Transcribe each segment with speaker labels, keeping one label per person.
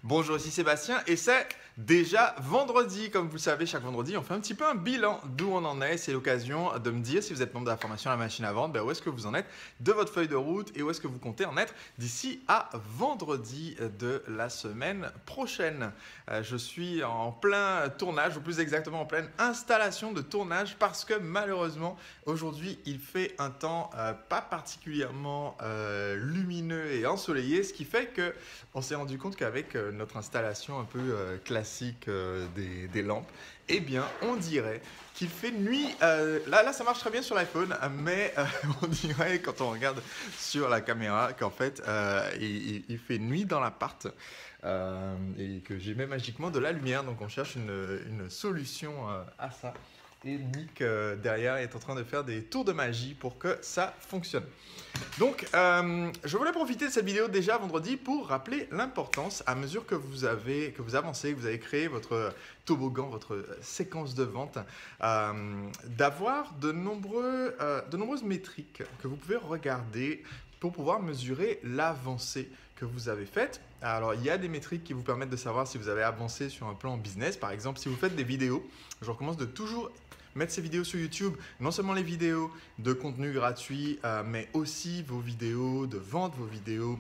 Speaker 1: Bonjour, ici Sébastien et c'est déjà vendredi. Comme vous le savez, chaque vendredi, on fait un petit peu un bilan d'où on en est. C'est l'occasion de me dire si vous êtes membre de la formation à la machine à vendre, où est-ce que vous en êtes de votre feuille de route et où est-ce que vous comptez en être d'ici à vendredi de la semaine prochaine. Je suis en plein tournage, ou plus exactement en pleine installation de tournage parce que malheureusement, aujourd'hui, il fait un temps pas particulièrement lumineux et ensoleillé, ce qui fait qu'on s'est rendu compte qu'avec notre installation un peu classique des lampes, eh bien, on dirait qu'il fait nuit. Là, ça marche très bien sur l'iPhone, mais on dirait quand on regarde sur la caméra qu'en fait, il fait nuit dans l'appart et que j'ai même magiquement de la lumière. Donc, on cherche une solution à ça. Et Nick, derrière, est en train de faire des tours de magie pour que ça fonctionne. Donc, je voulais profiter de cette vidéo déjà vendredi pour rappeler l'importance, à mesure que vous avancez, que vous avez créé votre toboggan, votre séquence de vente, d'avoir de nombreuses métriques que vous pouvez regarder pour pouvoir mesurer l'avancée que vous avez faite. Alors, il y a des métriques qui vous permettent de savoir si vous avez avancé sur un plan business. Par exemple, si vous faites des vidéos, je recommence de toujours mettre ces vidéos sur YouTube, non seulement les vidéos de contenu gratuit, mais aussi vos vidéos de vente, vos vidéos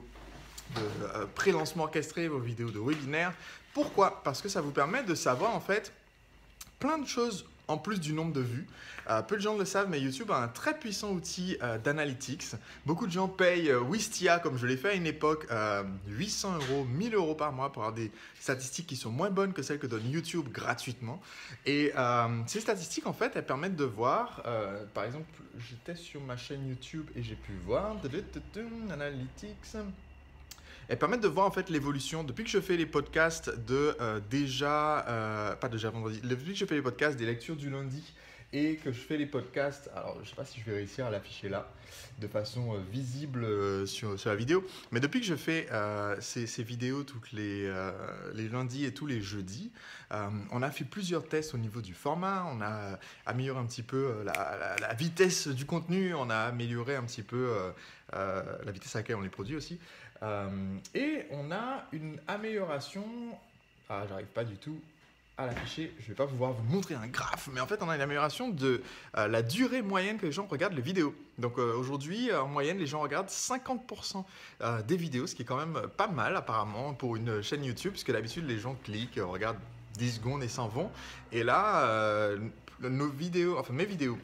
Speaker 1: de pré-lancement orchestré, vos vidéos de webinaire. Pourquoi? Parce que ça vous permet de savoir en fait plein de choses en plus du nombre de vues. Peu de gens le savent, mais YouTube a un très puissant outil d'analytics. Beaucoup de gens payent Wistia, comme je l'ai fait à une époque, 800 €, 1000 € par mois pour avoir des statistiques qui sont moins bonnes que celles que donne YouTube gratuitement. Et ces statistiques, en fait, elles permettent de voir, par exemple, j'étais sur ma chaîne YouTube et j'ai pu voir, Analytics. Elles permettent de voir en fait l'évolution. Depuis que je fais les podcasts pas déjà vendredi, depuis que je fais les podcasts des lectures du lundi et que je fais les podcasts, alors je ne sais pas si je vais réussir à l'afficher là de façon visible sur la vidéo, mais depuis que je fais ces vidéos tous les lundis et tous les jeudis, on a fait plusieurs tests au niveau du format, on a amélioré un petit peu la vitesse du contenu, on a amélioré un petit peu la vitesse à laquelle on les produit aussi. Et on a une amélioration. Ah, j'arrive pas du tout à l'afficher. Je vais pas pouvoir vous montrer un graphe, mais en fait, on a une amélioration de la durée moyenne que les gens regardent les vidéos. Donc aujourd'hui, en moyenne, les gens regardent 50% des vidéos, ce qui est quand même pas mal apparemment pour une chaîne YouTube, puisque d'habitude, les gens cliquent, regardent 10 secondes et s'en vont. Et là, mes vidéos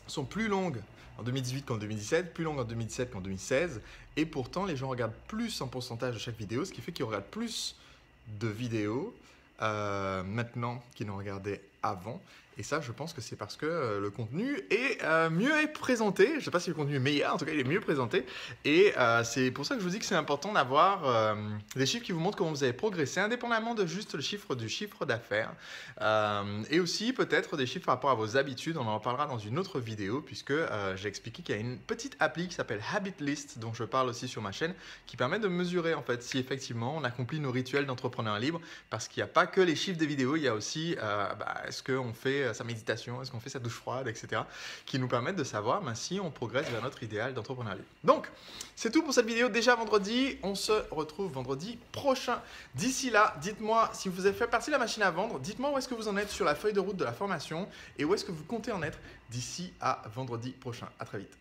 Speaker 1: sont plus longues en 2018 qu'en 2017, plus longues en 2017 qu'en 2016. Et pourtant, les gens regardent plus en pourcentage de chaque vidéo, ce qui fait qu'ils regardent plus de vidéos maintenant qu'ils n'en regardaient avant. Et ça, je pense que c'est parce que le contenu est mieux présenté. Je ne sais pas si le contenu est meilleur, en tout cas, il est mieux présenté. Et c'est pour ça que je vous dis que c'est important d'avoir des chiffres qui vous montrent comment vous avez progressé, indépendamment de juste le chiffre du chiffre d'affaires. Et aussi, peut-être des chiffres par rapport à vos habitudes. On en parlera dans une autre vidéo, puisque j'ai expliqué qu'il y a une petite appli qui s'appelle Habit List, dont je parle aussi sur ma chaîne, qui permet de mesurer en fait si effectivement on accomplit nos rituels d'entrepreneur libre. Parce qu'il n'y a pas que les chiffres des vidéos, il y a aussi est-ce qu'on fait sa méditation, est-ce qu'on fait sa douche froide, etc. qui nous permettent de savoir si on progresse vers notre idéal d'entrepreneur libre. Donc, c'est tout pour cette vidéo déjà vendredi. On se retrouve vendredi prochain. D'ici là, dites-moi si vous avez fait partie de la machine à vendre, dites-moi où est-ce que vous en êtes sur la feuille de route de la formation et où est-ce que vous comptez en être d'ici à vendredi prochain. À très vite.